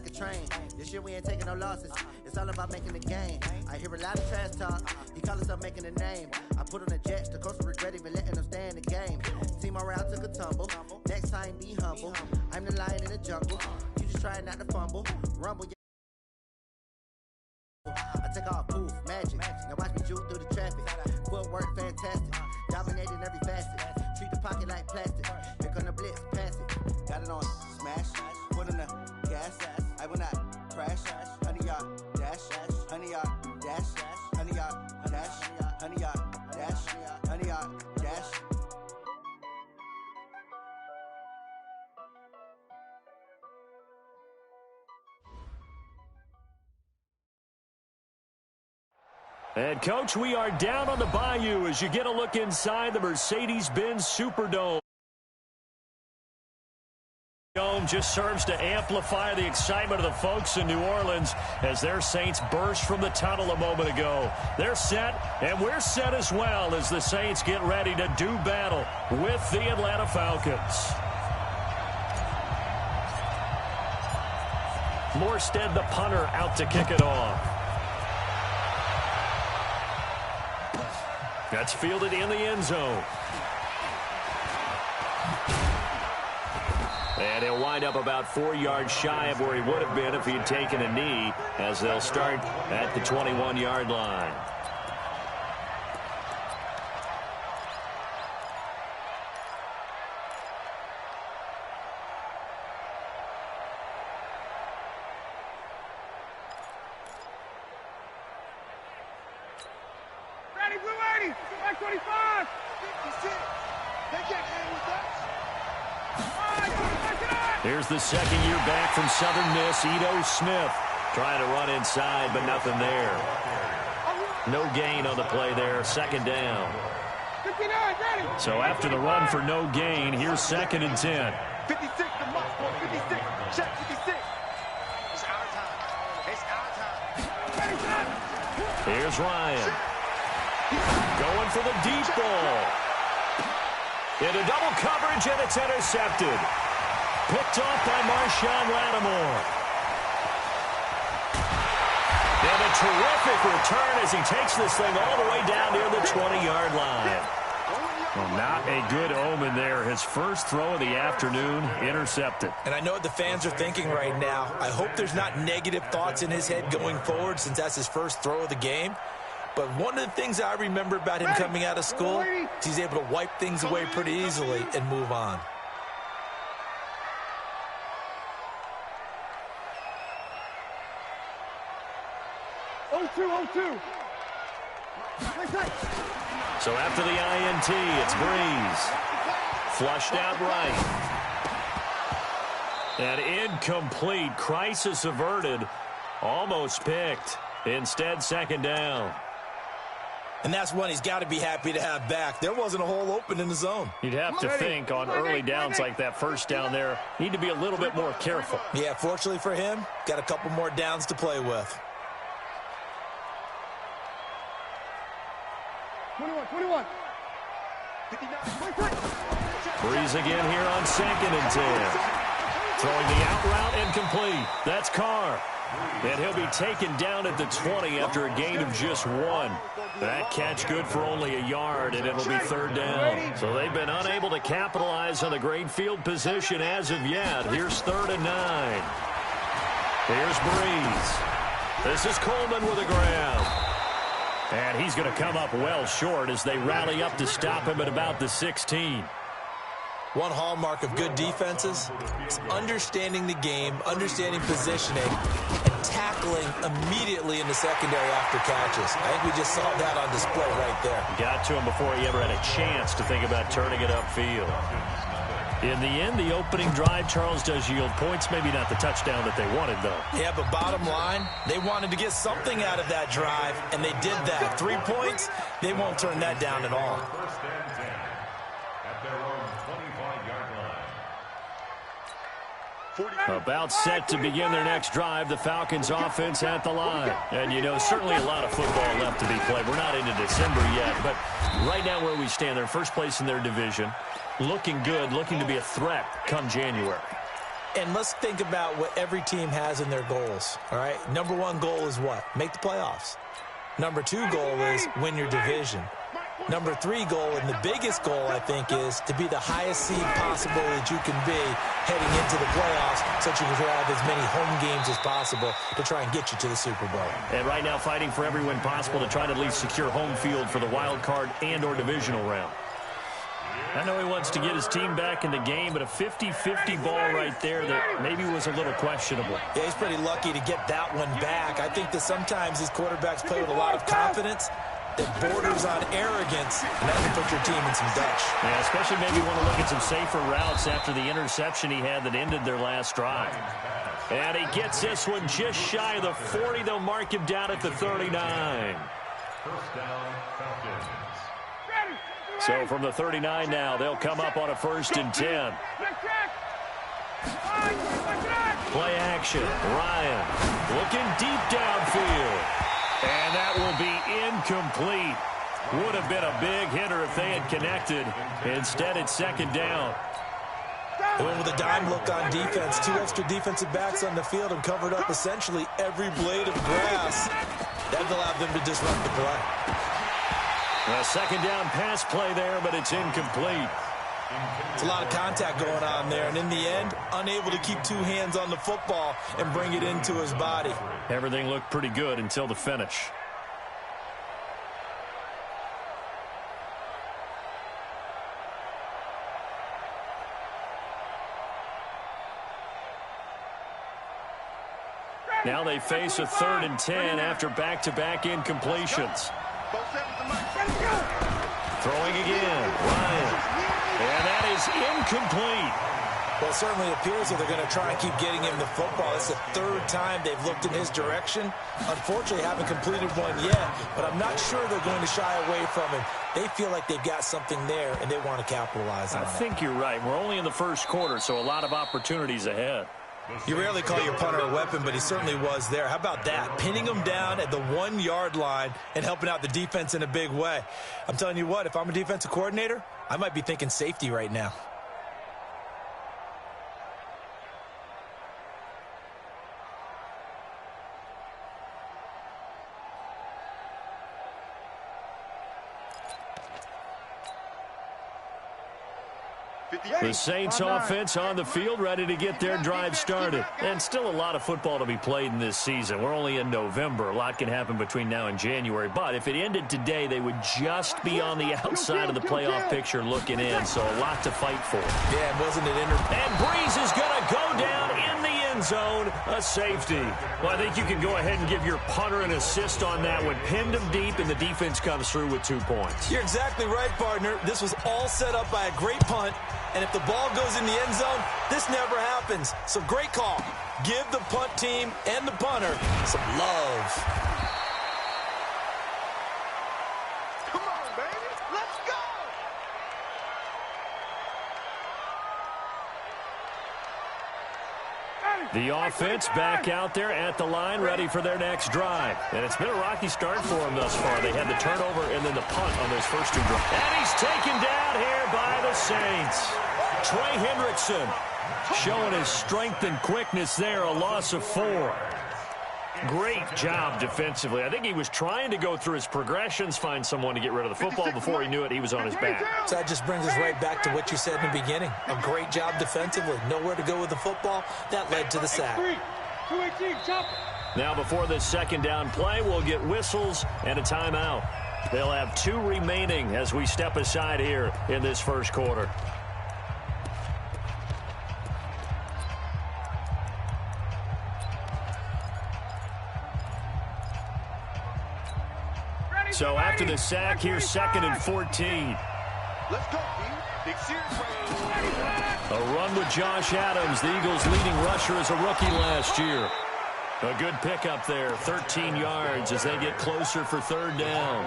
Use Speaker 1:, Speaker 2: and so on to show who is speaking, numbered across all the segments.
Speaker 1: like a train. This year we ain't taking no losses. It's all about making the game. I hear a lot of trash talk. He call himself making a name. I put on the Jets. The coach will regret even letting them stay in the game. Team morale took a tumble. Next time, be humble. I'm the lion in the jungle. You just trying not to fumble. Rumble. I take off, poof, magic. Now watch me juke through the traffic. Footwork, fantastic. Dominating every facet. Treat the pocket like plastic. Here come the blitz, pass it. Got it on, smash. Put in the gas. I will not crash. 100-yard dash. 100-yard dash. 100-yard dash. 100-yard dash. 100-yard dash.
Speaker 2: And, Coach, we are down on the Bayou as you get a look inside the Mercedes-Benz Superdome. Dome just serves to amplify the excitement of the folks in New Orleans as their Saints burst from the tunnel a moment ago. They're set, and we're set as well as the Saints get ready to do battle with the Atlanta Falcons. Morstead, the punter, out to kick it off. That's fielded in the end zone. And he'll wind up about 4 yards shy of where he would have been if he'd taken a knee, as they'll start at the 21-yard line. Here's the second year back from Southern Miss, Ito Smith. Trying to run inside, but nothing there. No gain on the play there, second down. So after the run for no gain, here's 2nd and 10.
Speaker 3: 56, the must for 56. Check 56. It's our time. It's our time.
Speaker 2: Here's Ryan. Going for the deep ball. Into double coverage, and it's intercepted. Picked off by Marshawn Lattimore. And a terrific return as he takes this thing all the way down near the 20-yard line. Well, not a good omen there. His first throw of the afternoon intercepted.
Speaker 4: And I know what the fans are thinking right now. I hope there's not negative thoughts in his head going forward since that's his first throw of the game. But one of the things I remember about him coming out of school is he's able to wipe things away pretty easily and move on.
Speaker 2: So after the INT, it's Breeze. Flushed out right. And incomplete. Crisis averted. Almost picked. Instead, second down.
Speaker 4: And that's one he's got to be happy to have back. There wasn't a hole open in the zone.
Speaker 2: You'd have to think on early downs like that first down there, need to be a little bit more careful.
Speaker 4: Yeah, fortunately for him, got a couple more downs to play with.
Speaker 3: 21.
Speaker 2: Breeze again here on 2nd and 10. Throwing the out route incomplete. That's Carr. And he'll be taken down at the 20 after a gain of just 1. That catch good for only a yard, and it'll be third down. So they've been unable to capitalize on the great field position as of yet. Here's 3rd and 9. Here's Breeze. This is Coleman with a grab. And he's going to come up well short as they rally up to stop him at about the 16.
Speaker 4: One hallmark of good defenses is understanding the game, understanding positioning, and tackling immediately in the secondary after catches. I think we just saw that on display right there.
Speaker 2: Got to him before he ever had a chance to think about turning it upfield. In the end, the opening drive, Charles, does yield points. Maybe not the touchdown that they wanted, though.
Speaker 4: Yeah, but bottom line, they wanted to get something out of that drive, and they did that. 3 points, they won't turn that down at all.
Speaker 2: About set to begin their next drive, the Falcons offense at the line. And, you know, certainly a lot of football left to be played. We're not into December yet, but right now where we stand, they're first place in their division. Looking good, looking to be a threat come January.
Speaker 4: And let's think about what every team has in their goals, all right? Number one goal is what? Make the playoffs. Number two goal is win your division. Number three goal, and the biggest goal, I think, is to be the highest seed possible that you can be heading into the playoffs so that you can have as many home games as possible to try and get you to the Super Bowl.
Speaker 2: And right now fighting for every win possible to try to at least secure home field for the wild card and or divisional round. I know he wants to get his team back in the game, but a 50-50 ball right there that maybe was a little questionable.
Speaker 4: Yeah, he's pretty lucky to get that one back. I think that sometimes these quarterbacks play with a lot of confidence that borders on arrogance, and that can put your team in some dutch.
Speaker 2: Yeah, especially maybe want to look at some safer routes after the interception he had that ended their last drive. And he gets this one just shy of the 40. They'll mark him down at the 39.
Speaker 3: First down, Falcons.
Speaker 2: So from the 39 now, they'll come up on a 1st and 10. Play action. Ryan looking deep downfield. And that will be incomplete. Would have been a big hitter if they had connected. Instead, it's 2nd down.
Speaker 4: They went with a dime look on defense. 2 extra defensive backs on the field and covered up essentially every blade of grass. That allowed them to disrupt the play.
Speaker 2: A 2nd down pass play there, but it's incomplete.
Speaker 4: It's a lot of contact going on there, and in the end, unable to keep 2 hands on the football and bring it into his body.
Speaker 2: Everything looked pretty good until the finish. Now they face a 3rd and 10 after back-to-back incompletions. Throwing again, Ryan. And that is incomplete.
Speaker 4: Well, it certainly appears that they're going to try and keep getting him the football. It's the 3rd time they've looked in his direction. Unfortunately, haven't completed one yet, but I'm not sure they're going to shy away from him. They feel like they've got something there, and they want to capitalize on it.
Speaker 2: I think you're right. We're only in the 1st quarter, so a lot of opportunities ahead.
Speaker 4: You rarely call your punter a weapon, but he certainly was there. How about that? Pinning him down at the 1-yard line and helping out the defense in a big way. I'm telling you what, if I'm a defensive coordinator, I might be thinking safety right now.
Speaker 2: The Saints offense on the field, ready to get their drive started. And still a lot of football to be played in this season. We're only in November. A lot can happen between now and January. But if it ended today, they would just be on the outside of the playoff picture looking in. So a lot to fight for.
Speaker 4: Yeah, wasn't it
Speaker 2: And Breeze is going to go down in the end zone, a safety. Well, I think you can go ahead and give your punter an assist on that one. Pinned him deep, and the defense comes through with 2 points.
Speaker 4: You're exactly right, partner. This was all set up by a great punt. And if the ball goes in the end zone, this never happens. So great call. Give the punt team and the punter some love.
Speaker 3: Come on, baby. Let's go.
Speaker 2: The offense back out there at the line, ready for their next drive. And it's been a rocky start for them thus far. They had the turnover and then the punt on those first 2 drives. And he's taken down here by the Saints. Trey Hendrickson showing his strength and quickness there, a loss of 4. Great job defensively. I think he was trying to go through his progressions, find someone to get rid of the football. Before he knew it, he was on his back.
Speaker 4: So that just brings us right back to what you said in the beginning. A great job defensively. Nowhere to go with the football. That led to the sack.
Speaker 2: Now before this 2nd down play, we'll get whistles and a timeout. They'll have 2 remaining as we step aside here in this 1st quarter. So after the sack, here's 2nd and 14.
Speaker 3: Let's go, Big series.
Speaker 2: A run with Josh Adams, the Eagles' leading rusher as a rookie last year. A good pickup there, 13 yards as they get closer for 3rd down.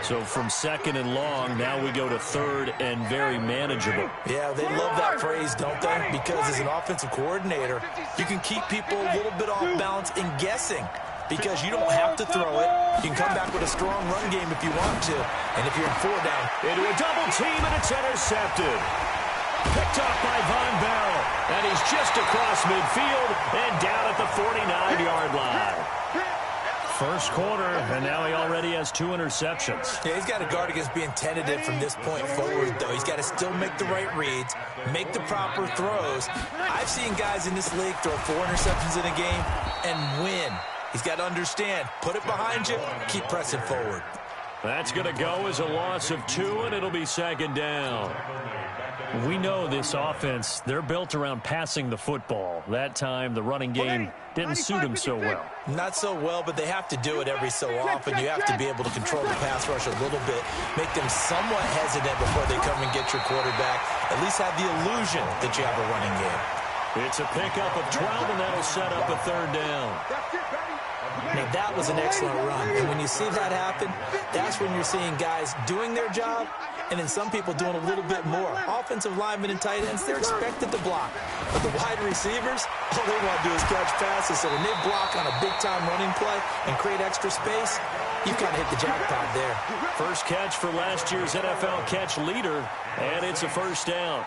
Speaker 2: So from 2nd and long, now we go to 3rd and very manageable.
Speaker 4: Yeah, they love that phrase, don't they? Because as an offensive coordinator, you can keep people a little bit off balance in guessing. Because you don't have to throw it. You can come back with a strong run game if you want to. And if you're in 4 down.
Speaker 2: Into a double team, and it's intercepted. Picked up by Von Bell. And And he's just across midfield and down at the 49-yard line. First quarter, and now he already has 2 interceptions.
Speaker 4: Yeah, he's got to guard against being tentative from this point forward, though. He's got to still make the right reads, make the proper throws. I've seen guys in this league throw 4 interceptions in a game and win. He's got to understand, put it behind you, keep pressing forward.
Speaker 2: That's going to go as a loss of 2, and it'll be second down. We know this offense, they're built around passing the football. That time, the running game didn't suit him so well.
Speaker 4: Not so well, but they have to do it every so often. You have to be able to control the pass rush a little bit, make them somewhat hesitant before they come and get your quarterback. At least have the illusion that you have a running game.
Speaker 2: It's a pickup of 12, and that'll set up a third down.
Speaker 4: Now, that was an excellent run. And when you see that happen, that's when you're seeing guys doing their job and then some people doing a little bit more. Offensive linemen and tight ends, they're expected to block. But the wide receivers, all they want to do is catch passes. So when they block on a big-time running play and create extra space, you've kind of hit the jackpot there.
Speaker 2: First catch for last year's NFL catch leader, and it's a first down.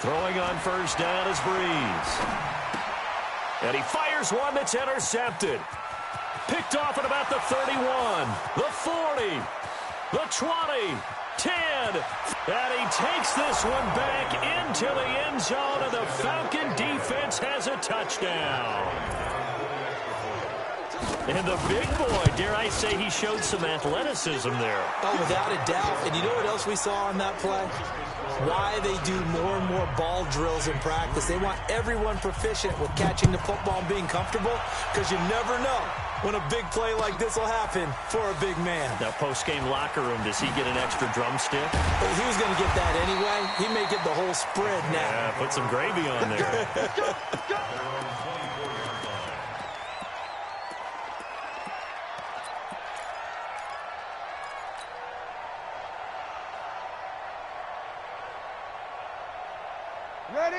Speaker 2: Throwing on first down is Breeze. And he fires one that's intercepted. Picked off at about the 31, the 40, the 20, 10. And he takes this one back into the end zone, and the Falcon defense has a touchdown. And the big boy, dare I say, he showed some athleticism there.
Speaker 4: Oh, without a doubt. And you know what else we saw on that play? Why they do more and more ball drills in practice. They want everyone proficient with catching the football and being comfortable, because you never know when a big play like this will happen for a big man.
Speaker 2: Now, post-game locker room, does he get an extra drumstick?
Speaker 4: Well, he was going to get that anyway. He may get the whole spread now.
Speaker 2: Yeah, put some gravy on there.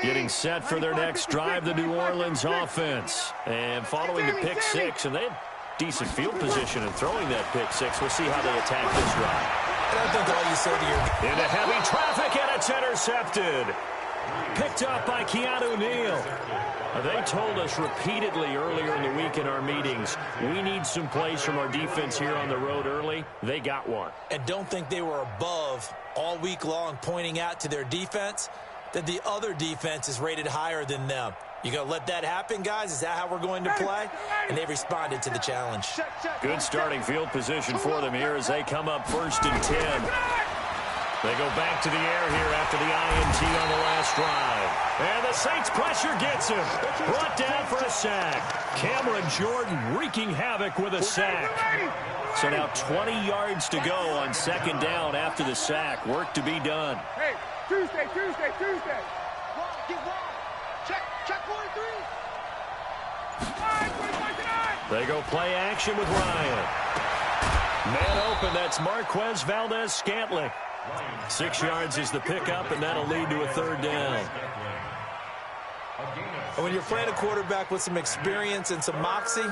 Speaker 2: Getting set for their next drive, the New Orleans offense. And following the pick six, and they had decent field position in throwing that pick six. We'll see how they attack this drive.
Speaker 4: And I think all you say to your...
Speaker 2: Into heavy traffic, and it's intercepted. Picked up by Keanu Neal. They told us repeatedly earlier in the week in our meetings, we need some plays from our defense here on the road early. They got one.
Speaker 4: And don't think they were above all week long pointing out to their defense that the other defense is rated higher than them. You going to let that happen, guys? Is that how we're going to play? And they responded to the challenge.
Speaker 2: Good starting field position for them here as they come up 1st and 10. They go back to the air here after the INT on the last drive. And the Saints pressure gets him. Brought down for a sack. Cameron Jordan wreaking havoc with a sack. So now 20 yards to go on 2nd down after the sack. Work to be done.
Speaker 3: Hey, Tuesday. Check 43.
Speaker 2: They go play action with Ryan. Man open, that's Marquez Valdez-Scantling. 6 yards is the pickup, and that'll lead to a 3rd down.
Speaker 4: And when you're playing a quarterback with some experience and some moxie,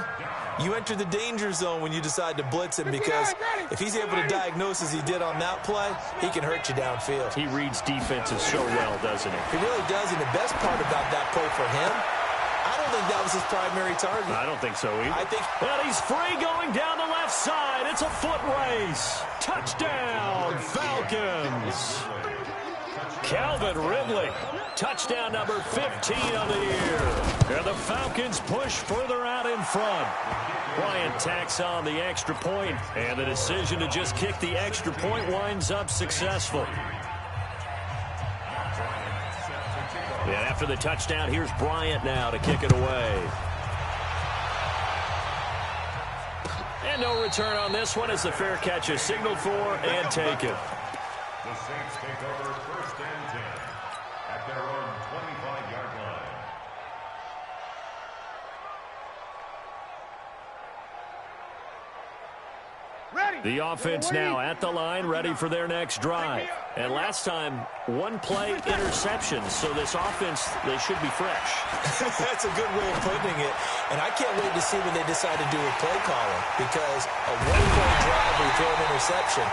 Speaker 4: you enter the danger zone when you decide to blitz him, because if he's able to diagnose as he did on that play, he can hurt you downfield.
Speaker 2: He reads defenses so well, doesn't he?
Speaker 4: He really does, and the best part about that play for him, I don't think that was his primary target.
Speaker 2: I don't think so either.
Speaker 4: I think...
Speaker 2: And he's free going down the left side. It's a foot race. Touchdown, Falcons. Calvin Ridley, touchdown number 15 on the year. And the Falcons push further out in front. Bryant tacks on the extra point, and the decision to just kick the extra point winds up successful. And after the touchdown, here's Bryant now to kick it away. And no return on this one as the fair catch is signaled for and taken.
Speaker 5: The Saints take over 1st and 10 at their own 25-yard line.
Speaker 2: The offense now at the line, ready for their next drive. And last time, 1 play interception, so this offense, they should be fresh.
Speaker 4: That's a good way of putting it. And I can't wait to see what they decide to do with play calling, because a 1-play drive where you throw an interception,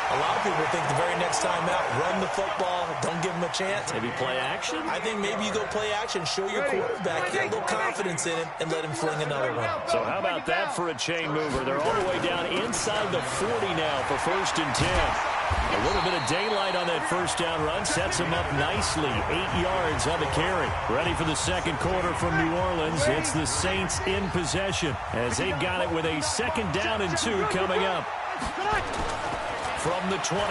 Speaker 4: A lot of people think the very next time out, run the football, don't give him a chance.
Speaker 2: Maybe play action?
Speaker 4: I think maybe you go play action, show your quarterback, get a little confidence in him, and let him fling another one.
Speaker 2: So how about that for a chain mover? They're all the way down inside the 40 now for 1st and 10. A little bit of daylight on that first down run sets him up nicely. 8 yards on the carry. Ready for the second quarter from New Orleans. It's the Saints in possession as they've got it with a 2nd down and 2 coming up. From the 29,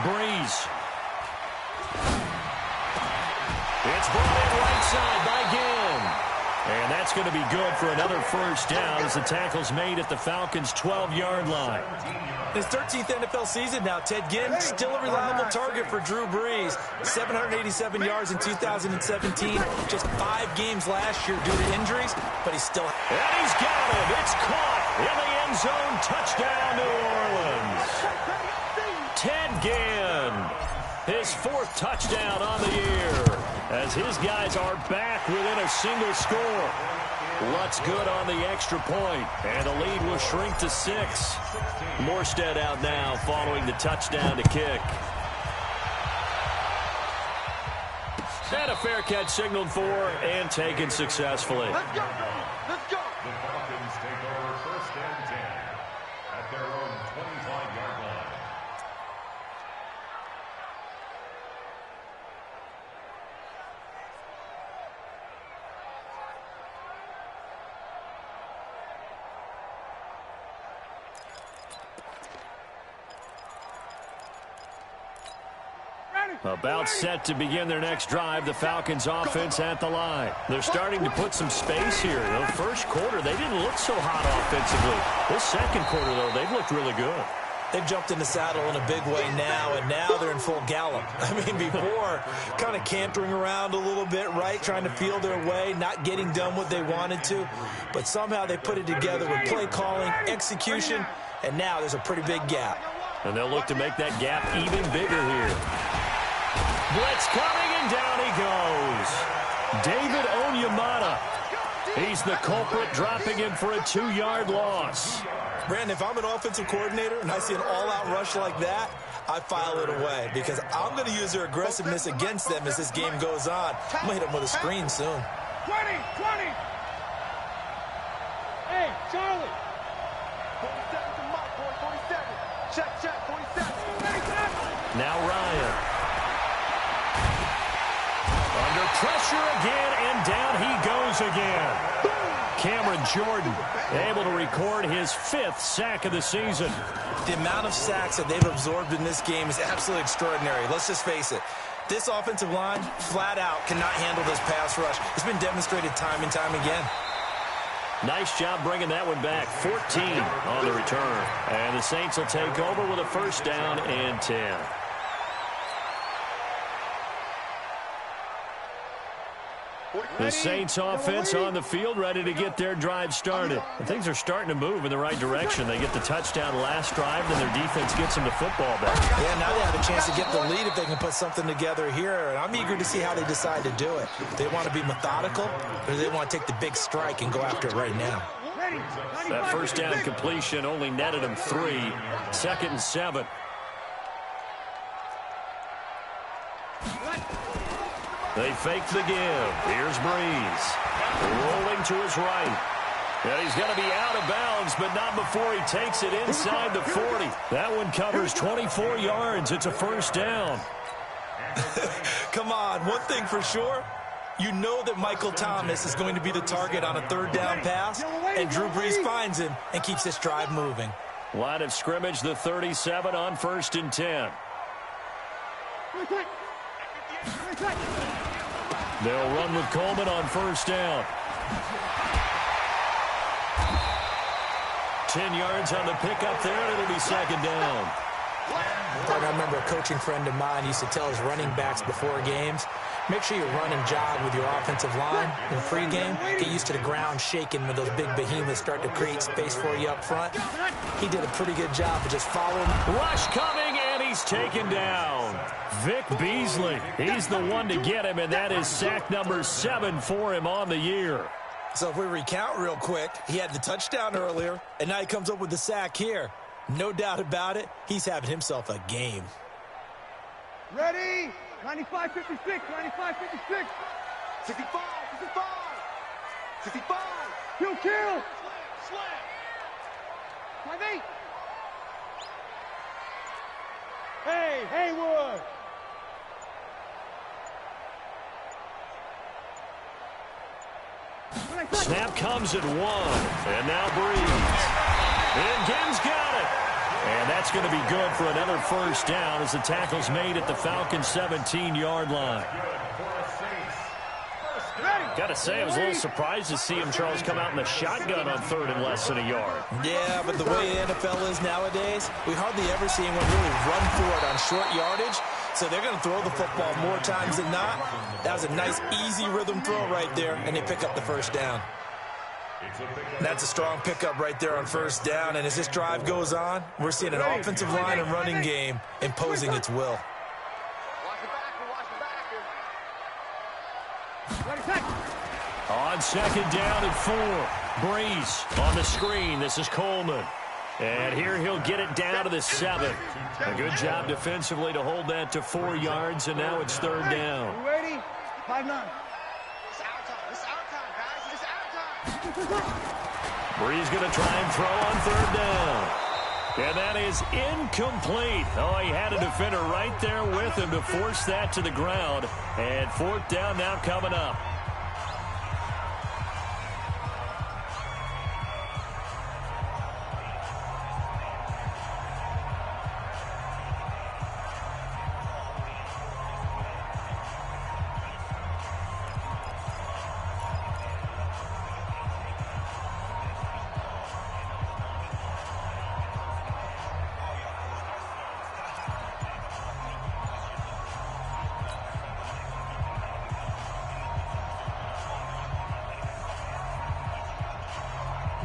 Speaker 2: Breeze. It's brought in right side by Ginn. And that's going to be good for another first down as the tackle's made at the Falcons' 12-yard line.
Speaker 4: His 13th NFL season now, Ted Ginn, still a reliable target for Drew Brees. 787 yards in 2017, just 5 games last year due to injuries, but he's still...
Speaker 2: And he's got it. It's caught in the end zone. Touchdown, New Orleans. Ted Ginn, his 4th touchdown on the year, as his guys are back within a single score. Lutz good on the extra point, and the lead will shrink to 6. Morstead out now following the touchdown to kick. And a fair catch signaled for and taken successfully.
Speaker 3: Let's go. Let's go.
Speaker 5: The Falcons take over 1st and 10 at their own 25-yard line.
Speaker 2: About set to begin their next drive, the Falcons offense at the line. They're starting to put some space here. The first quarter, they didn't look so hot offensively. This second quarter, though, they've looked really good.
Speaker 4: They've jumped in the saddle in a big way now, and now they're in full gallop. I mean, before, kind of cantering around a little bit, right, trying to feel their way, not getting done what they wanted to. But somehow they put it together with play calling, execution, and now there's a pretty big gap.
Speaker 2: And they'll look to make that gap even bigger here. Blitz coming, and down he goes. David Onyemata. He's the culprit, dropping him for a 2-yard loss.
Speaker 4: Brandon, if I'm an offensive coordinator and I see an all-out rush like that, I file it away because I'm going to use their aggressiveness against them as this game goes on. I'm going to hit them with a screen soon.
Speaker 3: 20. Hey, Charlie. 47 to Mike, boy, 47. Check, 47.
Speaker 2: Now Ryan. Under pressure again, and down he goes again. Cameron Jordan able to record his 5th sack of the season.
Speaker 4: The amount of sacks that they've absorbed in this game is absolutely extraordinary. Let's just face it. This offensive line, flat out, cannot handle this pass rush. It's been demonstrated time and time again.
Speaker 2: Nice job bringing that one back. 14 on the return. And the Saints will take over with a 1st down and 10. The Saints offense on the field, ready to get their drive started. And things are starting to move in the right direction. They get the touchdown last drive, then their defense gets them the football back.
Speaker 4: Yeah, now they have a chance to get the lead if they can put something together here. And I'm eager to see how they decide to do it. Do they want to be methodical, or do they want to take the big strike and go after it right now?
Speaker 2: That 1st down completion only netted them 3. 2nd and 7. They fake the give. Here's Breeze. Rolling to his right. And he's going to be out of bounds, but not before he takes it inside the 40. That one covers 24 yards. It's a 1st down.
Speaker 4: Come on, one thing for sure. You know that Michael Thomas is going to be the target on a 3rd down pass, and Drew Brees finds him and keeps this drive moving.
Speaker 2: Line of scrimmage, the 37 on 1st and 10. They'll run with Coleman on 1st down. 10 yards on the pickup there, and it'll be 2nd down.
Speaker 4: I remember a coaching friend of mine used to tell his running backs before games, make sure you run and jog with your offensive line in pregame. Get used to the ground shaking when those big behemoths start to create space for you up front. He did a pretty good job of just following.
Speaker 2: Rush coming, and he's taken down. Vic Beasley, he's the one to get him, and that is sack number 7 for him on the year.
Speaker 4: So if we recount real quick, he had the touchdown earlier, and now he comes up with the sack here. No doubt about it, he's having himself a game.
Speaker 3: Ready? 95, 56, 95, 56. 65, 65. 65. Kill, kill. Slam. 5-8. Hey, Haywood.
Speaker 2: Snap comes at 1. And now Breeze. And Gibbs got it. And that's going to be good for another first down as the tackle's made at the Falcons' 17-yard line. Got to say, I was a little surprised to see him, Charles, come out in the shotgun on 3rd and less than a yard.
Speaker 4: Yeah, but the way the NFL is nowadays, we hardly ever see anyone really run for it on short yardage. So they're going to throw the football more times than not. That was a nice, easy rhythm throw right there, and they pick up the first down. That's a strong pickup right there on first down, and as this drive goes on, we're seeing an offensive line and running game imposing its will.
Speaker 2: On 2nd down and 4. Breeze on the screen. This is Coleman. And here he'll get it down to the 7. A good job defensively to hold that to 4 yards, and now it's 3rd down.
Speaker 3: You ready? 5-9. It's our time. It's our time, guys. It's our time.
Speaker 2: Breeze going to try and throw on 3rd down. And that is incomplete. Oh, he had a defender right there with him to force that to the ground. And 4th down now coming up.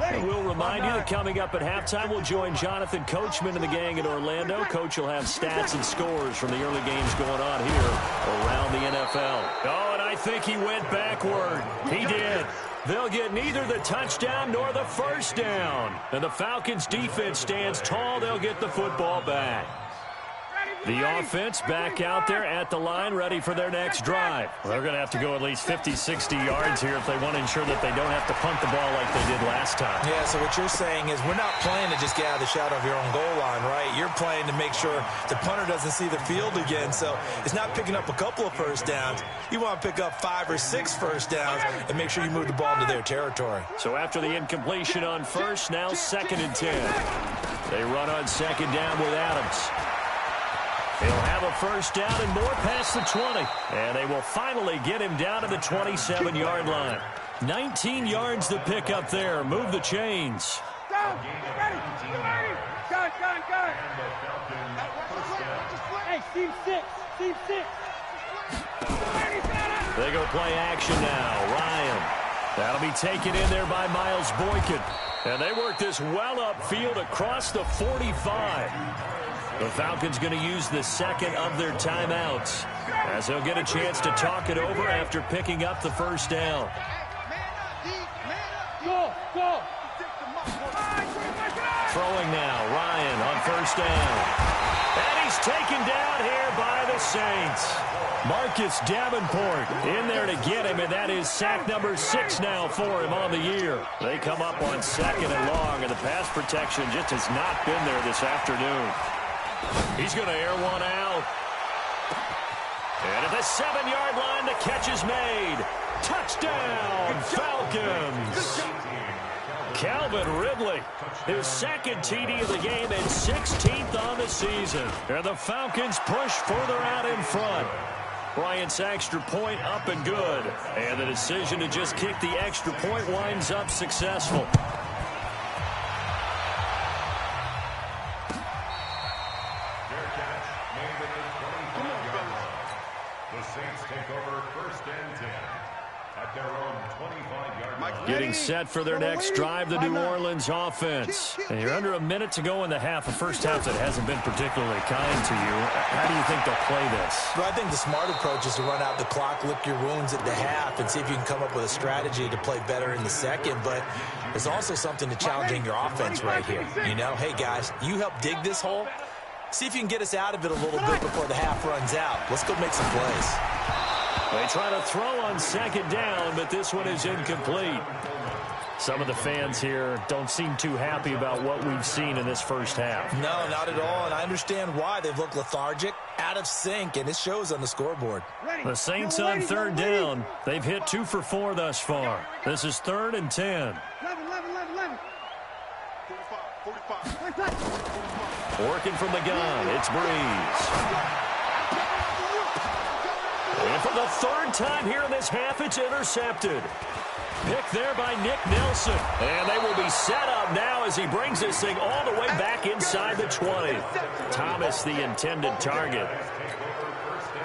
Speaker 2: And we'll remind you that coming up at halftime, we'll join Jonathan Coachman and the gang in Orlando. Coach will have stats and scores from the early games going on here around the NFL. Oh, and I think he went backward. He did. They'll get neither the touchdown nor the first down. And the Falcons' defense stands tall. They'll get the football back. The offense back out there at the line, ready for their next drive. Well, they're going to have to go at least 50, 60 yards here if they want to ensure that they don't have to punt the ball like they did last time.
Speaker 4: Yeah, so what you're saying is we're not playing to just get out of the shadow of your own goal line, right? You're playing to make sure the punter doesn't see the field again. So it's not picking up a couple of first downs. You want to pick up 5 or 6 first downs and make sure you move the ball into their territory.
Speaker 2: So after the incompletion on first, now 2nd and 10. They run on 2nd down with Adams. He'll have a first down and more past the 20. And they will finally get him down to the 27-yard line. 19 yards to pick up there. Move the chains.
Speaker 3: Go! Ready! Got it! Hey, team 6! Team 6!
Speaker 2: They go play action now. Ryan. That'll be taken in there by Miles Boykin. And they work this well upfield across the 45. The Falcons going to use the 2nd of their timeouts as they'll get a chance to talk it over after picking up the first down.
Speaker 3: Go!
Speaker 2: Throwing now, Ryan on first down. And he's taken down here by the Saints. Marcus Davenport in there to get him, and that is sack number 6 now for him on the year. They come up on 2nd and long, and the pass protection just has not been there this afternoon. He's going to air one out. And at the 7-yard line, the catch is made. Touchdown, Falcons. Calvin Ridley, his 2nd TD of the game and 16th on the season. And the Falcons push further out in front. Bryant's extra point up and good. And the decision to just kick the extra point winds up successful.
Speaker 5: The Saints take over 1st and 10 at their own 25-yard line.
Speaker 2: Getting set for their next drive, the New Orleans offense. And you're under a minute to go in the half, a first half that hasn't been particularly kind to you. How do you think they'll play this?
Speaker 4: Well, I think the smart approach is to run out the clock, lick your wounds at the half, and see if you can come up with a strategy to play better in the second. But there's also something to challenging your offense right here. You know, hey, guys, you help dig this hole. See if you can get us out of it a little bit before the half runs out. Let's go make some plays.
Speaker 2: They try to throw on second down, but this one is incomplete. Some of the fans here don't seem too happy about what we've seen in this first half.
Speaker 4: No, not at all, and I understand why. They've looked lethargic, out of sync, and it shows on the scoreboard.
Speaker 2: The Saints on third down. They've hit 2 for 4 thus far. This is 3rd and 10.
Speaker 3: 45.
Speaker 2: Working from the gun, it's Breeze. And for the 3rd time here in this half, it's intercepted. Pick there by Nick Nelson. And they will be set up now as he brings this thing all the way back inside the 20. Thomas, the intended target.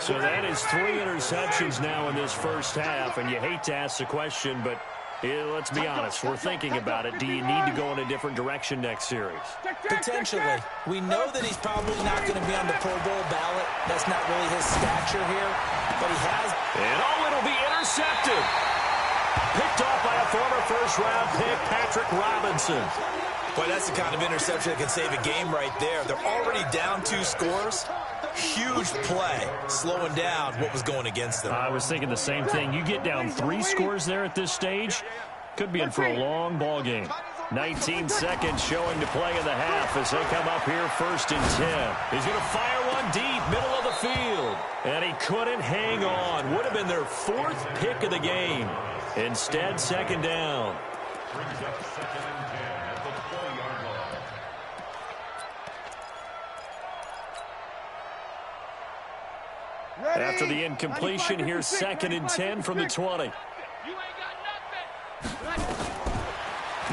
Speaker 2: So that is 3 interceptions now in this first half. And you hate to ask the question, but let's be honest. We're thinking about it. Do you need to go in a different direction next series?
Speaker 4: Potentially. We know that he's probably not going to be on the Pro Bowl ballot. That's not really his stature here. But he has.
Speaker 2: And it'll be intercepted. Picked off by a former first-round pick, Patrick Robinson.
Speaker 4: Boy, that's the kind of interception that can save a game right there. They're already down 2 scores. Huge play, slowing down what was going against them.
Speaker 2: I was thinking the same thing. You get down 3 scores there at this stage, could be in for a long ball game. 19 seconds showing to play in the half as they come up here 1st and 10. He's going to fire one deep, middle of the field. And he couldn't hang on. Would have been their 4th pick of the game. Instead, 2nd down.
Speaker 5: Brings up 2nd and 10 at the 20-yard line.
Speaker 2: After the incompletion, here's 2nd and 10 from the 20.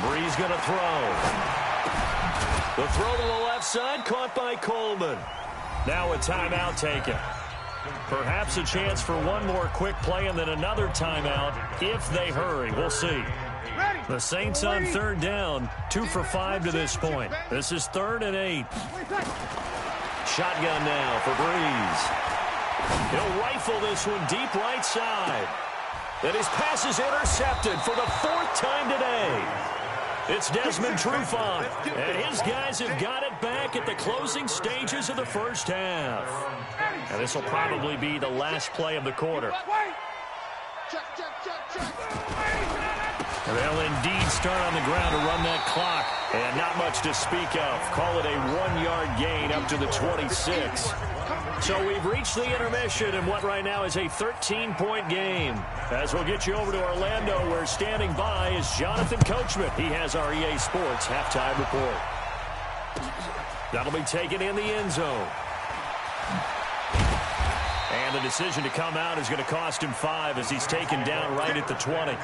Speaker 2: Breeze going to throw. The throw to the left side, caught by Coleman. Now a timeout taken. Perhaps a chance for one more quick play and then another timeout if they hurry. We'll see. The Saints on 3rd down, 2 for 5 to this point. This is 3rd and 8. Shotgun now for Breeze. He'll rifle this one deep right side. And his pass is intercepted for the 4th time today. It's Desmond Trufant, and his guys have got it back at the closing stages of the first half. And this will probably be the last play of the quarter. They'll indeed start on the ground to run that clock, and not much to speak of. Call it a 1-yard gain up to the 26. So we've reached the intermission in what right now is a 13-point game. As we'll get you over to Orlando, where standing by is Jonathan Coachman. He has our EA Sports halftime report. That'll be taken in the end zone. And the decision to come out is going to cost him 5 as he's taken down right at the 20.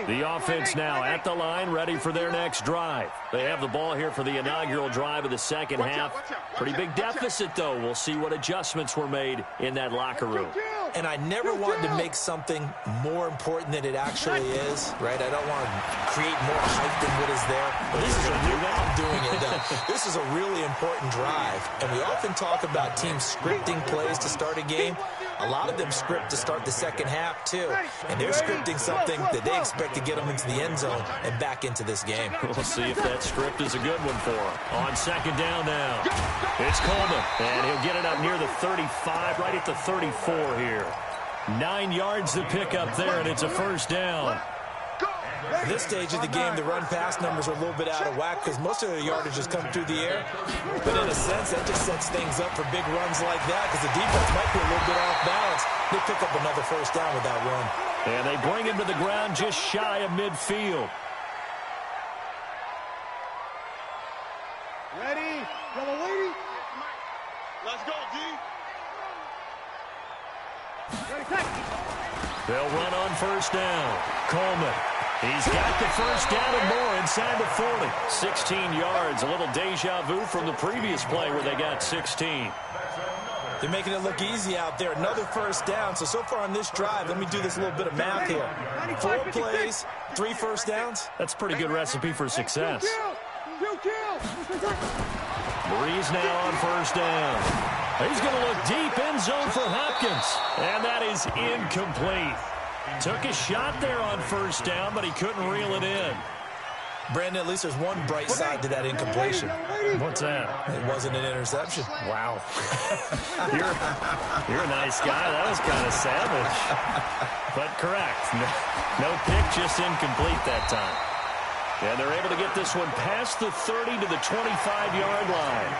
Speaker 2: The offense now at the line, ready for their next drive. They have the ball here for the inaugural drive of the second half. Pretty big deficit, though. We'll see what adjustments were made in that locker room.
Speaker 4: And I never wanted to make something more important than it actually is, right? I don't want to create more hype than what is there. But this is I'm doing it, though. This is a really important drive. And we often talk about teams scripting plays to start a game. A lot of them script to start the second half, too. And they're scripting something that they expect to get them into the end zone and back into this game.
Speaker 2: We'll see if that script is a good one for them. On second down now, it's Coleman. And he'll get it up near the 35, right at the 34 here. 9 yards to pick up there, and it's a first down.
Speaker 4: At this stage of the game, the run-pass numbers are a little bit out of whack because most of the yardage has come through the air. But in a sense, that just sets things up for big runs like that because the defense might be a little bit off balance. They pick up another first down with that run.
Speaker 2: And they bring him to the ground just shy of midfield.
Speaker 3: Ready? Double lady. Let's go, D.
Speaker 2: They'll run on first down. Coleman. He's got the first down and more inside the 40. 16 yards. A little deja vu from the previous play where they got 16.
Speaker 4: They're making it look easy out there. Another first down. So far on this drive, let me do this little bit of math here. 4 plays, 3 first downs.
Speaker 2: That's a pretty good recipe for success. Breeze now on first down. He's going to look deep end zone for Hopkins. And that is incomplete. Took a shot there on first down, but he couldn't reel it in.
Speaker 4: Brandon, at least there's one bright side to that incompletion.
Speaker 2: What's that?
Speaker 4: It wasn't an interception.
Speaker 2: Wow. you're a nice guy. That was kind of savage. But correct. No pick, just incomplete that time. And they're able to get this one past the 30 to the 25-yard line.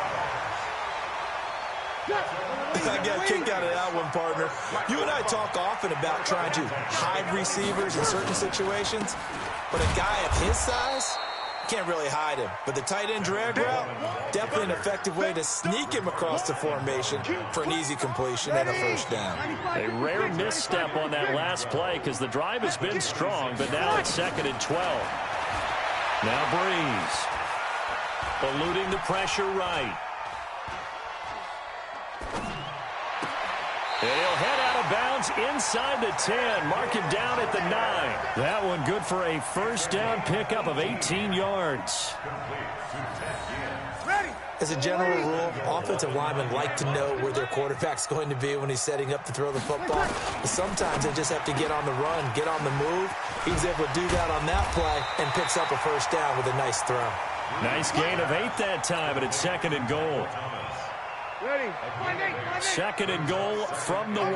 Speaker 4: I got a kick out of that one, partner. You and I talk often about trying to hide receivers in certain situations, but a guy of his size can't really hide him. But the tight end drag route, definitely an effective way to sneak him across the formation for an easy completion and a first down.
Speaker 2: A rare misstep on that last play because the drive has been strong, but now it's 2nd and 12. Now Breeze eluding the pressure right. And he'll head out of bounds inside the 10. Mark him down at the 9. That one good for a first down pickup of 18 yards.
Speaker 4: As a general rule, offensive linemen like to know where their quarterback's going to be when he's setting up to throw the football. But sometimes they just have to get on the run, get on the move. He was able to do that on that play and picks up a first down with a nice throw.
Speaker 2: Nice gain of 8 that time, and it's 2nd and goal. 2nd and goal from the 1.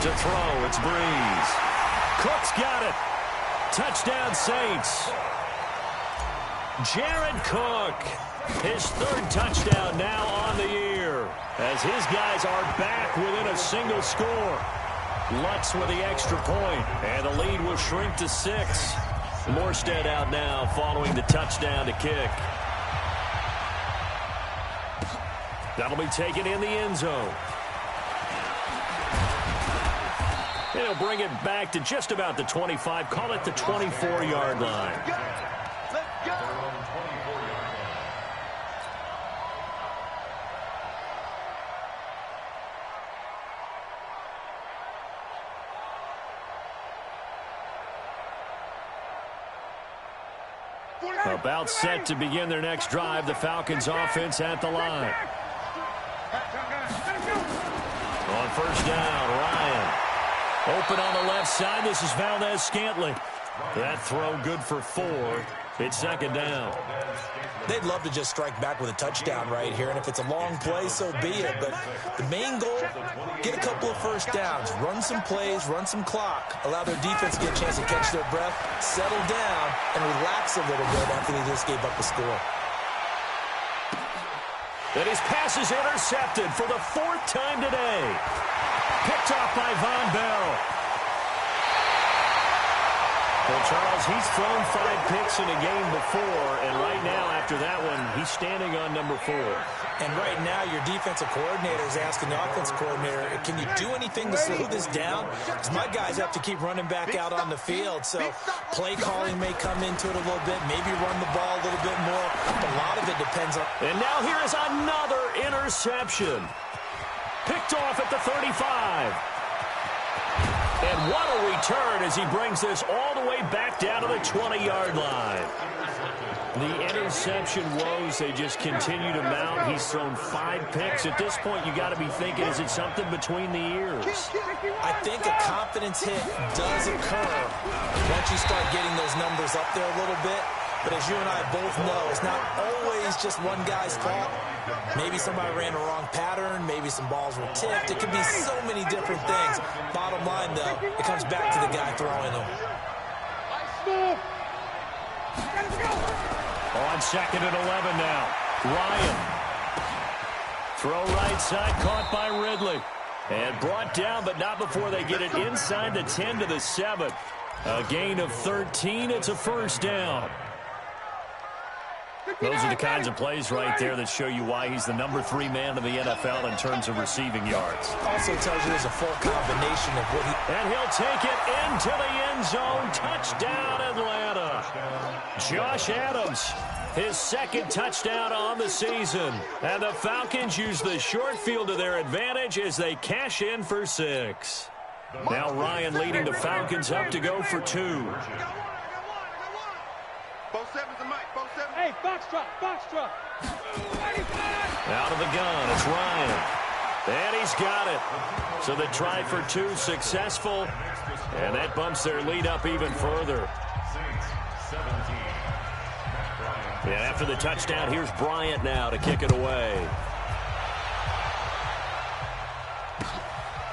Speaker 2: To throw, it's Breeze. Cook's got it. Touchdown, Saints. Jared Cook, his 3rd touchdown now on the year, as his guys are back within a single score. Lutz with the extra point, and the lead will shrink to 6. Morstead out now following the touchdown to kick. That'll be taken in the end zone. He'll bring it back to just about the 25, call it the 24-yard line. About set to begin their next drive. The Falcons offense at the line. On first down, Ryan. Open on the left side. This is Valdez-Scantling. That throw good for 4. It's 2nd down.
Speaker 4: They'd love to just strike back with a touchdown right here, and if it's a long play, so be it. But the main goal, get a couple of first downs, run some plays, run some clock, allow their defense to get a chance to catch their breath, settle down, and relax a little bit after they just gave up the score.
Speaker 2: And his pass is intercepted for the 4th time today. Picked off by Von Bell. Well, Charles, he's thrown 5 picks in a game before, and right now, after that one, he's standing on number 4.
Speaker 4: And right now, your defensive coordinator is asking the offensive coordinator, can you do anything to slow this down? Because my guys have to keep running back out on the field, so play calling may come into it a little bit, maybe run the ball a little bit more. But a lot of it depends on...
Speaker 2: And now here is another interception. Picked off at the 35. And what a return as he brings this all the way back down to the 20-yard line. The interception woes, they just continue to mount. He's thrown 5 picks. At this point, you got to be thinking, is it something between the ears?
Speaker 4: I think a confidence hit does occur once you start getting those numbers up there a little bit. But as you and I both know, it's not always just one guy's fault. Maybe somebody ran a wrong pattern. Maybe some balls were tipped. It could be so many different things. Bottom line, though, it comes back to the guy throwing them.
Speaker 2: On 2nd and 11 now. Ryan. Throw right side, caught by Ridley. And brought down, but not before they get it inside the 10 to the 7. A gain of 13. It's a first down. Those are the kinds of plays right there that show you why he's the number 3 man in the NFL in terms of receiving yards.
Speaker 4: Also tells you there's a full combination of what he...
Speaker 2: And he'll take it into the end zone. Touchdown, Atlanta. Josh Adams his second touchdown on the season. And the Falcons use the short field to their advantage as they cash in for 6. Now Ryan leading the Falcons up to go for 2.
Speaker 3: Hey, box truck.
Speaker 2: Out of the gun, it's Ryan. And he's got it. So the try for 2 successful. And that bumps their lead up even further. And after the touchdown, here's Bryant now to kick it away.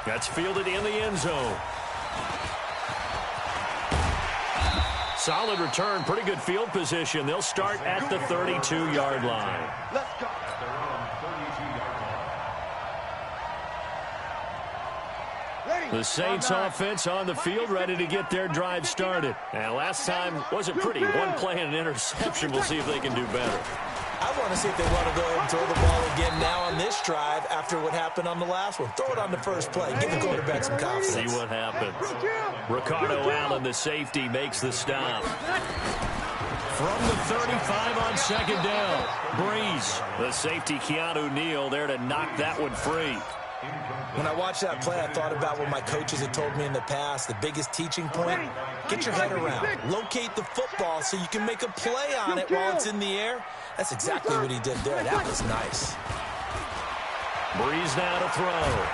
Speaker 2: That's fielded in the end zone. Solid return, pretty good field position. They'll start at the 32-yard line.
Speaker 3: Let's go.
Speaker 2: The Saints offense on the field ready to get their drive started. And last time wasn't pretty. One play and an interception. We'll see if they can do better.
Speaker 4: I want to see if they want to go ahead and throw the ball again now on this drive after what happened on the last one. Throw it on the first play. Give the quarterback some confidence.
Speaker 2: See what happens. Ricardo Allen, the safety, makes the stop. From the 35 on second down, Breeze. The safety, Keanu Neal, there to knock that one free.
Speaker 4: When I watched that play, I thought about what my coaches had told me in the past. The biggest teaching point, get your head around. Locate the football so you can make a play on it while it's in the air. That's exactly what he did there. That was nice.
Speaker 2: Breeze now to throw.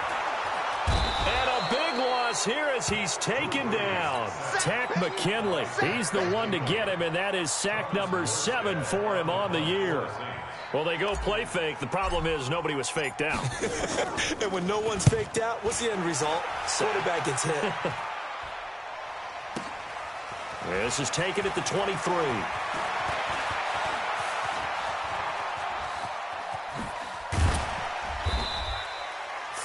Speaker 2: And a big loss here as he's taken down. Tack McKinley. He's the one to get him, and that is sack number 7 for him on the year. Well, they go play fake. The problem is nobody was faked out.
Speaker 4: And when no one's faked out, what's the end result? Quarterback gets hit.
Speaker 2: This is taken at the 23.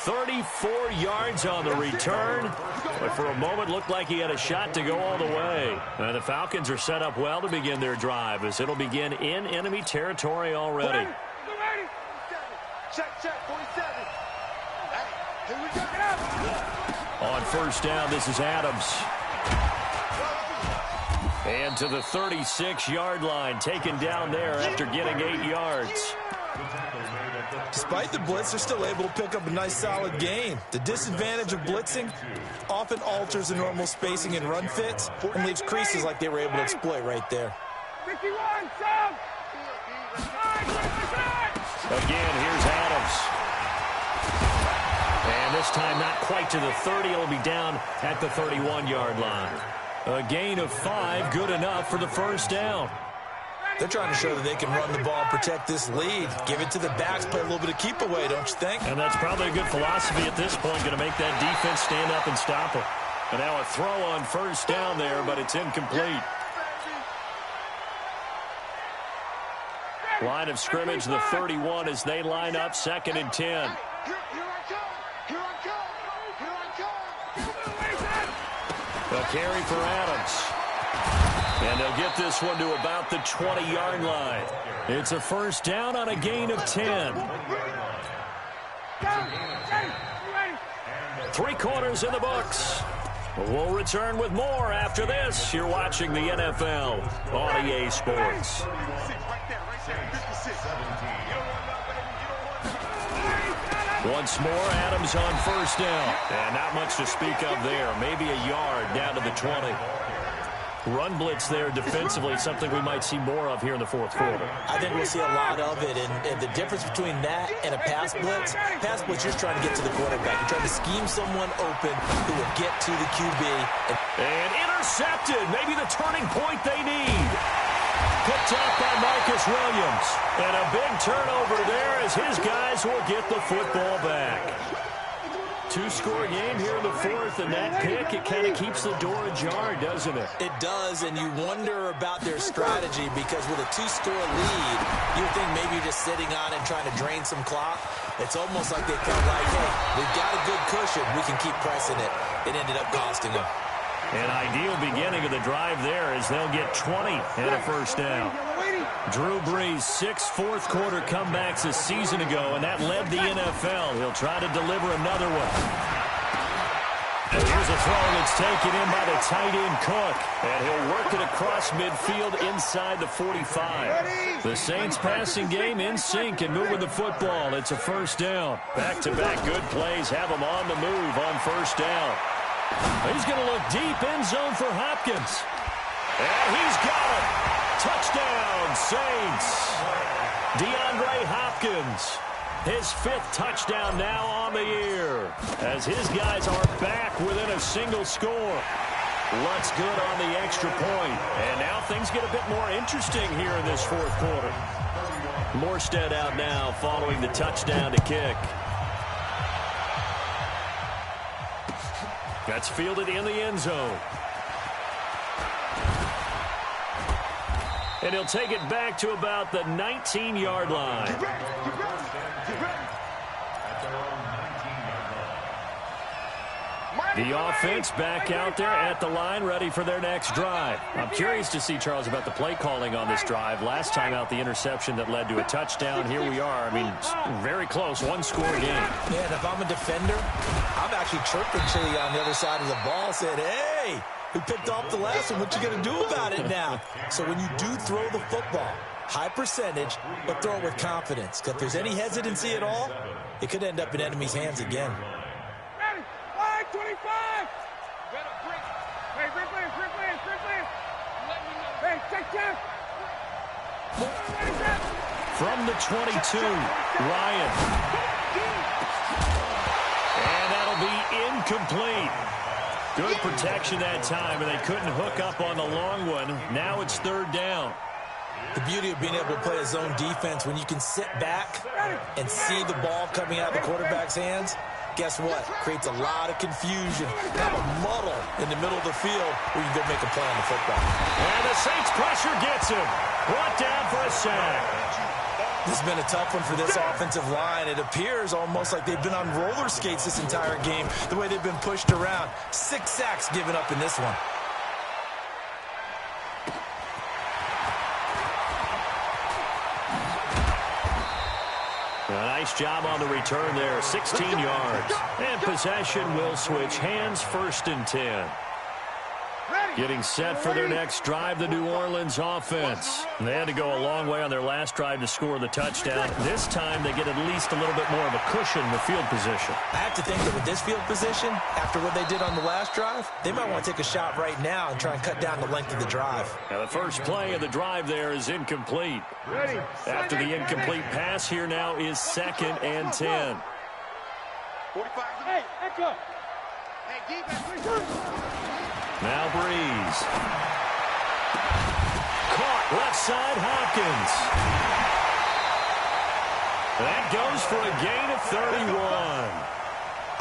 Speaker 2: "34 yards on the return, but for a moment looked like he had a shot to go all the way. And the Falcons are set up well to begin their drive as it'll begin in enemy territory already.
Speaker 3: Check, 47. Hey, here we go.
Speaker 2: On first down, this is Adams. And to the 36-yard line, taken down there after getting 8 yards.
Speaker 4: Despite the blitz, they're still able to pick up a nice, solid gain. The disadvantage of blitzing often alters the normal spacing and run fits and leaves creases like they were able to exploit right there.
Speaker 2: Again, here's Adams. And this time not quite to the 30. It'll be down at the 31-yard line. A gain of 5, good enough for the first down.
Speaker 4: They're trying to show that they can run the ball, protect this lead. Give it to the backs, play a little bit of keep away, don't you think?
Speaker 2: And that's probably a good philosophy at this point, going to make that defense stand up and stop it. And now a throw on first down there, but it's incomplete. Line of scrimmage, the 31 as they line up, 2nd and 10. A carry for Adams. And they'll get this one to about the 20-yard line. It's a first down on a gain of 10. 3 quarters in the books. We'll return with more after this. You're watching the NFL on EA Sports. Once more, Adams on first down. And not much to speak of there. Maybe a yard down to the 20. Run blitz there defensively, something we might see more of here in the fourth quarter.
Speaker 4: I think we'll see a lot of it, and the difference between that and a pass blitz, you're just trying to get to the quarterback. You're trying to scheme someone open who will get to the QB.
Speaker 2: And intercepted, maybe the turning point they need. Picked up by Marcus Williams. And a big turnover there as his guys will get the football back. 2-score game here in the fourth, and that pick, it kind of keeps the door ajar, doesn't it?
Speaker 4: It does, and you wonder about their strategy because with a 2-score lead, you would think maybe you're just sitting on it and trying to drain some clock. It's almost like they felt like, hey, we've got a good cushion. We can keep pressing it. It ended up costing them.
Speaker 2: An ideal beginning of the drive there as they'll get 20 and a first down. Drew Brees, 6 fourth-quarter comebacks a season ago, and that led the NFL. He'll try to deliver another one. And here's a throw that's taken in by the tight end Cook. And he'll work it across midfield inside the 45. The Saints passing game in sync and moving the football. It's a first down. Back-to-back good plays have him on the move on first down. He's going to look deep end zone for Hopkins. And he's got it. Touchdown, Saints. DeAndre Hopkins. His 5th touchdown now on the year as his guys are back within a single score. Looks good on the extra point. And now things get a bit more interesting here in this 4th quarter. Morstead out now following the touchdown to kick. That's fielded in the end zone. And he'll take it back to about the 19-yard line. The offense back out there at the line, ready for their next drive. I'm curious to see, Charles, about the play calling on this drive. Last time out, the interception that led to a touchdown. Here we are. I mean, very close, one-score game.
Speaker 4: Yeah, and if I'm a defender, I'm actually chirping Chili on the other side of the ball, saying, hey, we picked off the last one. What you going to do about it now? So when you do throw the football, high percentage, but throw it with confidence. Because if there's any hesitancy at all, it could end up in enemy's hands again.
Speaker 3: 25! Hey, Hey, check.
Speaker 2: From the 22, Ryan. And that'll be incomplete. Good protection that time, and they couldn't hook up on the long one. Now it's 3rd down.
Speaker 4: The beauty of being able to play a zone defense, when you can sit back and see the ball coming out of the quarterback's hands, guess what? Creates a lot of confusion, kind of a muddle in the middle of the field where you can go make a play on the football.
Speaker 2: And the Saints pressure gets him. Brought down for a sack.
Speaker 4: This has been a tough one for this offensive line. It appears almost like they've been on roller skates this entire game, the way they've been pushed around. 6 sacks given up in this one.
Speaker 2: A nice job on the return there, 16 yards. And possession will switch hands, 1st and 10. Getting set for their next drive, the New Orleans offense. They had to go a long way on their last drive to score the touchdown. This time they get at least a little bit more of a cushion in the field position.
Speaker 4: I have to think that with this field position, after what they did on the last drive, they might want to take a shot right now and try and cut down the length of the drive.
Speaker 2: Now the first play of the drive there is incomplete. After the incomplete pass, here now is 2nd and 10.
Speaker 3: 45. Hey, echo. Hey, defense.
Speaker 2: Now Breeze. Caught left side, Hopkins. That goes for a gain of 31.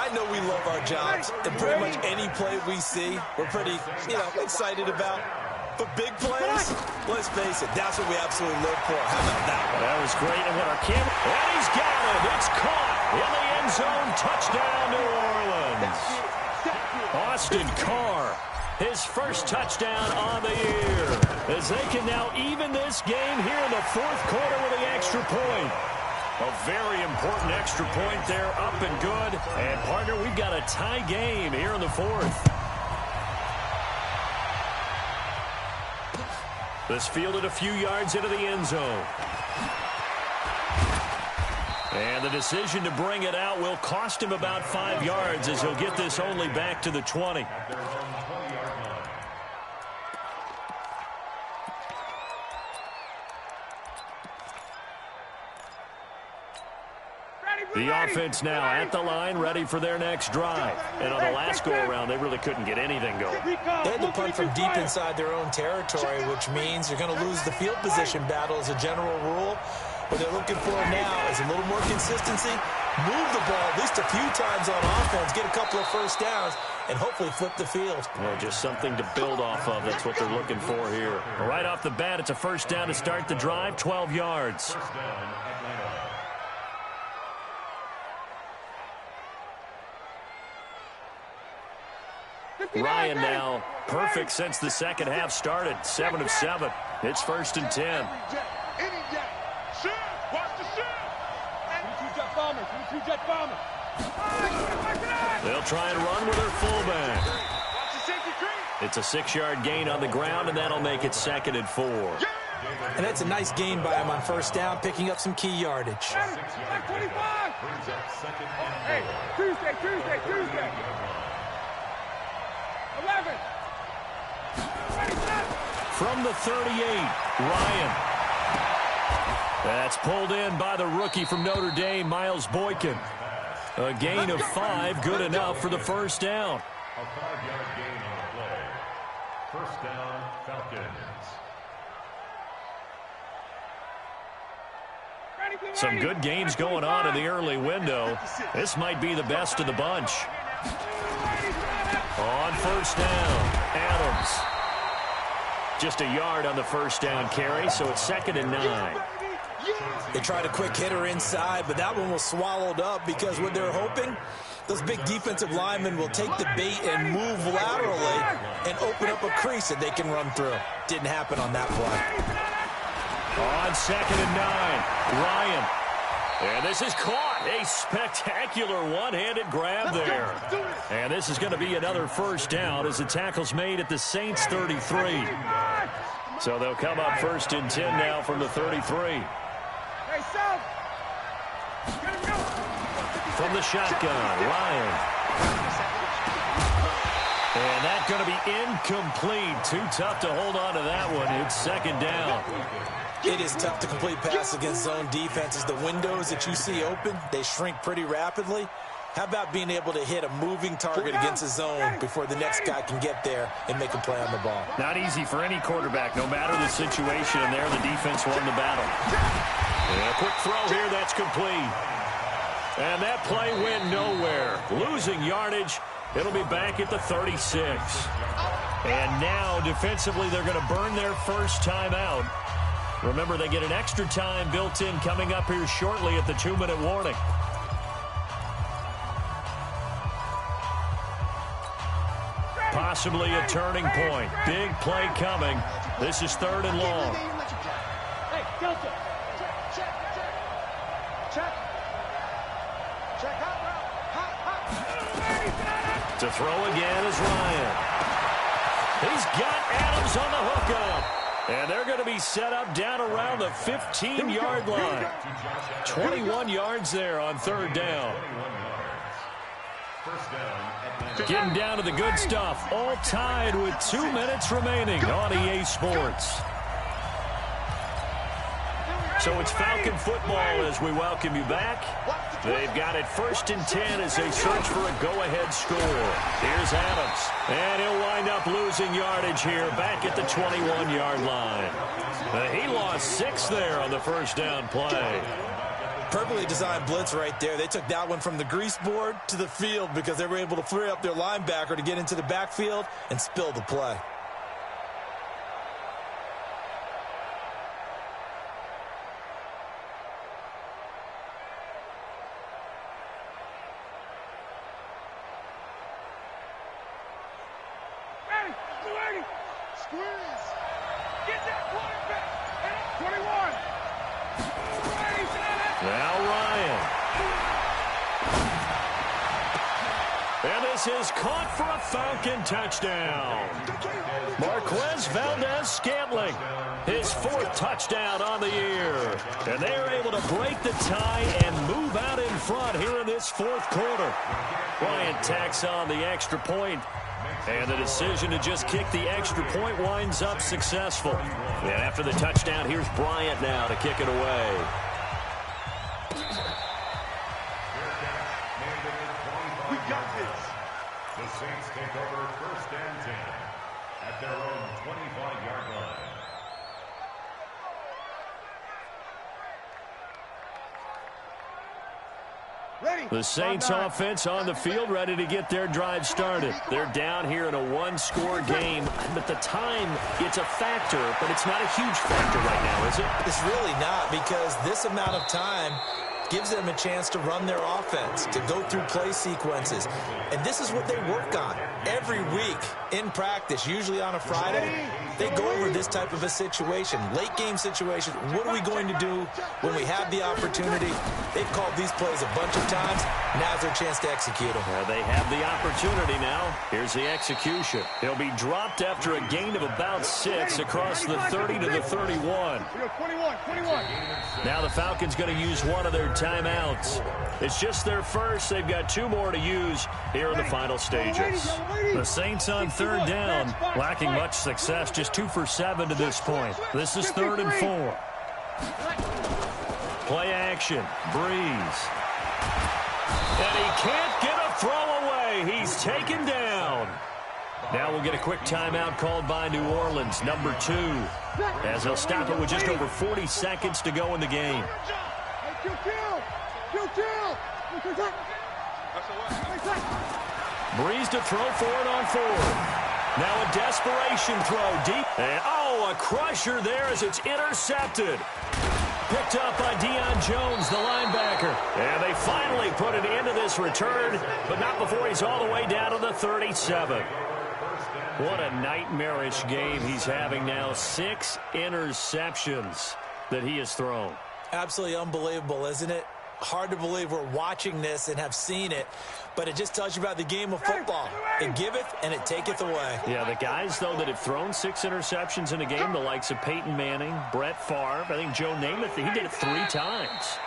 Speaker 4: I know we love our jobs, and pretty much any play we see, we're pretty, excited about. But big plays, let's face it, that's what we absolutely live for. How about that one?
Speaker 2: That was great. And what our camera... And he's got it. It's caught in the end zone. Touchdown, New Orleans. Austin Carr. His first touchdown on the year, as they can now even this game here in the 4th quarter with the extra point. A very important extra point there, up and good. And, partner, we've got a tie game here in the 4th. This fielded a few yards into the end zone. And the decision to bring it out will cost him about 5 yards, as he'll get this only back to the 20. The offense now at the line, ready for their next drive. And on the last go-around, they really couldn't get anything going.
Speaker 4: They had to punt from deep inside their own territory, which means you're going to lose the field position battle as a general rule. What they're looking for now is a little more consistency, move the ball at least a few times on offense, get a couple of first downs, and hopefully flip the field.
Speaker 2: Well, just something to build off of. That's what they're looking for here. Right off the bat, it's a first down to start the drive, 12 yards. Ryan now perfect since the second half started. 7 of 7. It's 1st and 10.
Speaker 3: Watch the shot. 22 jet bomber.
Speaker 2: They'll try and run with their fullback. It's a 6-yard gain on the ground, and that'll make it 2nd and 4.
Speaker 4: And that's a nice gain by him on first down, picking up some key yardage.
Speaker 3: Hey, Tuesday. 11.
Speaker 2: From the 38, Ryan. That's pulled in by the rookie from Notre Dame, Miles Boykin. A gain of 5, good enough for the first down.
Speaker 5: A 5-yard gain on the play. First down, Falcons.
Speaker 2: Some good gains going on in the early window. This might be the best of the bunch. On first down, Adams. Just a yard on the first down carry, so it's 2nd and 9.
Speaker 4: They tried a quick hitter inside, but that one was swallowed up because what they're hoping, those big defensive linemen will take the bait and move laterally and open up a crease that they can run through. Didn't happen on that play.
Speaker 2: On 2nd and 9, Ryan. And this is caught. A spectacular one-handed grab there. And this is going to be another first down as the tackle's made at the Saints' 33. So they'll come up 1st and 10 now from the 33. From the shotgun, Ryan. And that's going to be incomplete. Too tough to hold on to that one. It's 2nd down.
Speaker 4: It is tough to complete pass against zone defenses. The windows that you see open, they shrink pretty rapidly. How about being able to hit a moving target against a zone before the next guy can get there and make a play on the ball?
Speaker 2: Not easy for any quarterback, no matter the situation. And there, the defense won the battle. And a quick throw here, that's complete. And that play went nowhere. Losing yardage. It'll be back at the 36. And now, defensively, they're going to burn their first time out. Remember, they get an extra time built in coming up here shortly at the 2-minute warning. Possibly a turning point. Big play coming. This is 3rd and long.
Speaker 3: Hey, Delta. Check. Hot.
Speaker 2: To throw again is Ryan. He's got Adams on the hookup. And they're going to be set up down around the 15-yard line. 21 yards there on 3rd down. Getting down to the good stuff. All tied with 2 minutes remaining on EA Sports. So it's Falcon football as we welcome you back. They've got it 1st and 10 as they search for a go-ahead score. Here's Adams. And he'll wind up losing yardage here back at the 21-yard line. He lost 6 there on the first down play.
Speaker 4: Perfectly designed blitz right there. They took that one from the grease board to the field because they were able to free up their linebacker to get into the backfield and spill the play.
Speaker 2: Is caught for a Falcon touchdown. Marquez Valdez-Scantling, his 4th touchdown on the year. And they're able to break the tie and move out in front here in this 4th quarter. Bryant tacks on the extra point, and the decision to just kick the extra point winds up successful. And after the touchdown, here's Bryant now to kick it away.
Speaker 3: We got this.
Speaker 5: The Saints take over 1st and 10 at their own 25-yard line.
Speaker 2: The Saints offense on the field ready to get their drive started. They're down here in a 1-score game, but the time, it's a factor, but it's not a huge factor right now, is it?
Speaker 4: It's really not, because this amount of time gives them a chance to run their offense, to go through play sequences. And this is what they work on every week in practice, usually on a Friday. They go over this type of a situation, late game situation. What are we going to do when we have the opportunity? They've called these plays a bunch of times. Now's their chance to execute them.
Speaker 2: They have the opportunity now. Here's the execution. He'll be dropped after a gain of about 6 across the 30 to the 31. Now the Falcons going to use one of their timeouts. It's just their first. They've got 2 more to use here in the final stages. The Saints on 3rd down, lacking much success, just 2 for 7 to this point. This is 3rd and 4. Play action, Breeze. And he can't get a throw away. He's taken down. Now we'll get a quick timeout called by New Orleans, number 2, as they'll stop it with just over 40 seconds to go in the game. Breeze to throw for it on 4th. Now a desperation throw deep. And, a crusher there as it's intercepted. Picked up by Deion Jones, the linebacker. And they finally put an end to this return, but not before he's all the way down to the 37. What a nightmarish game he's having now. 6 interceptions that he has thrown.
Speaker 4: Absolutely unbelievable, isn't it? Hard to believe we're watching this and have seen it, but it just tells you about the game of football. It giveth and it taketh away.
Speaker 2: Yeah, the guys, though, that have thrown 6 interceptions in a game, the likes of Peyton Manning, Brett Favre, I think Joe Namath, he did it 3 times.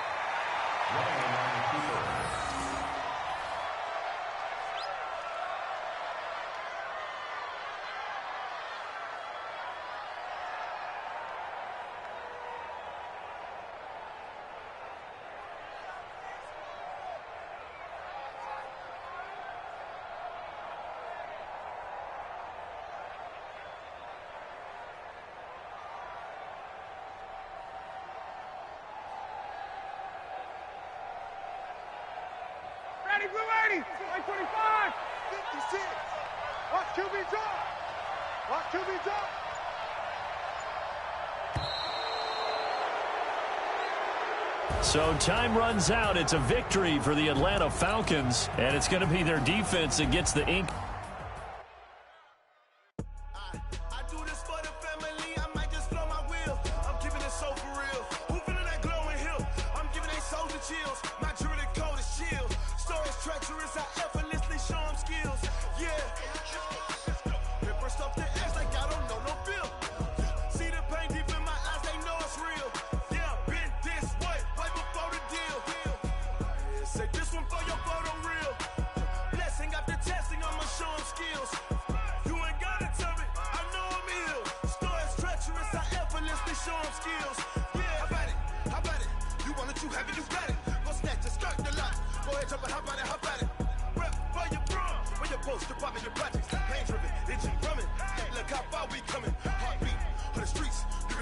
Speaker 3: Ready, 25, 56. Watch QB drop. Watch QB drop.
Speaker 2: So time runs out. It's a victory for the Atlanta Falcons, and it's going to be their defense that gets the ink.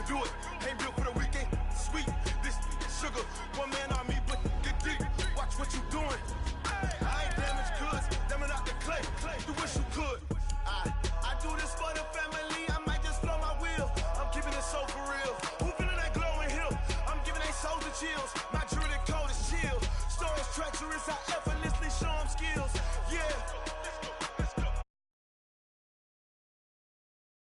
Speaker 3: Do it.